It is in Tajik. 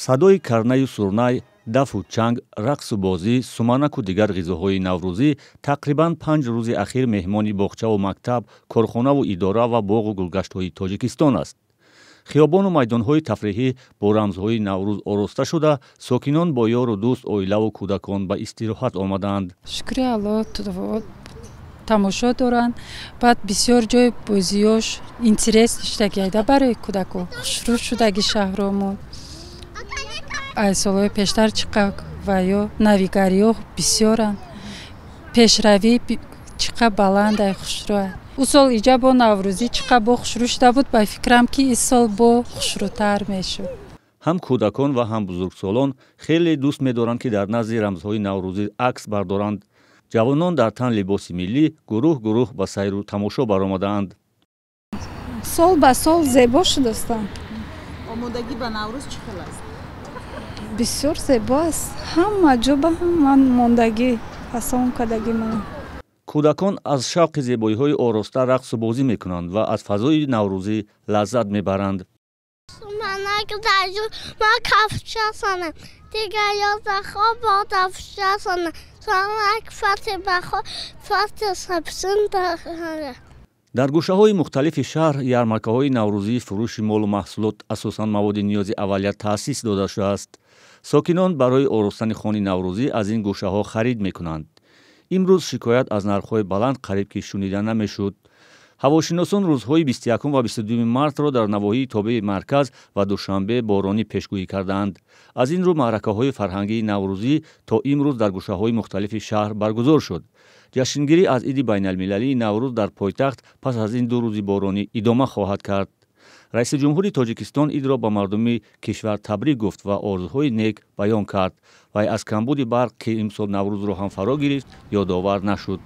садои карнаю сурнай, дафу чанг, рақсу бозӣ, суманаку дигар ғизоҳои наврӯзӣ тақрибан 5 рӯзи ахир меҳмони боғчаву мактаб, корхонаву идора ва боғу гулгаштҳои Тоҷикистон аст. хиёбону майдонҳои тафриҳӣ бо рамзҳои наврӯз ороста шуда, сокинон бо ёру дӯст, оилаву кӯдакон ба истироҳат омадаанд. Шукри Аллоҳ, тамошо доранд, баъд бисёр ҷои бозиёш интерес доштагида барои кӯдакон хушрӯ шудаги шаҳромон. аз солҳои пештар чиқа ва ё навигариҳо бисёранд. пешравӣ чиқа баландай хушрӯа. ӯ сол иҷа бо наврӯзӣ чиқа бо хушрӯ шуда буд, ба фикрам ки ин сол бо хушрӯтар мешуд. ҳам кӯдакон ва ҳам бузургсолон хеле дӯст медоранд ки дар назди рамзҳои наврӯзӣ акс бардоранд. ҷавонон дар тан либоси миллӣ гурӯҳ ба сайру тамошо баромадаанд. сол ба сол зебо шудастанд. омодагӣ ба наврӯз чӣ хел аст? бисёр зебо аст. ҳама ҷо ба ман мондагӣ пасон кардагӣ ман. кӯдакон аз шавқи зебоиҳои ороста рақсу бозӣ мекунанд ва аз фазои наврӯзӣ лаззат мебаранд. суманак зажур ма кафша сонам, дигар ёзахо бо дафша сонам, суманак фати бахо фати сабзин дохара. дар гӯшаҳои мухталифи шаҳр ярмаркаҳои наврӯзии фурӯши молу маҳсулот, асосан маводи ниёзи аввалия таъсис дода шудааст. сокинон барои оростани хони наврӯзӣ аз ин гӯшаҳо харид мекунанд. имрӯз шикоят аз нархҳои баланд қариб ки шунида намешуд. ҳавошиносон рӯзҳои 21 ва 22 мартро дар навоҳии тобеи марказ ва душанбе боронӣ пешгӯӣ кардаанд. аз ин рӯ маъракаҳои фарҳангии наврӯзӣ то имрӯз дар гӯшаҳои мухталифи шаҳр баргузор шуд. ҷашнгирӣ аз иди байналмилалии наврӯз дар пойтахт пас аз ин 2 рӯзи боронӣ идома хоҳад кард. раиси ҷумҳури Тоҷикистон идро ба мардуми кишвар табрик гуфт ва орзуҳои нек баён кард. вай аз камбуди барқ ки имсол наврӯзро ҳам фаро гирифт ёдовар нашуд.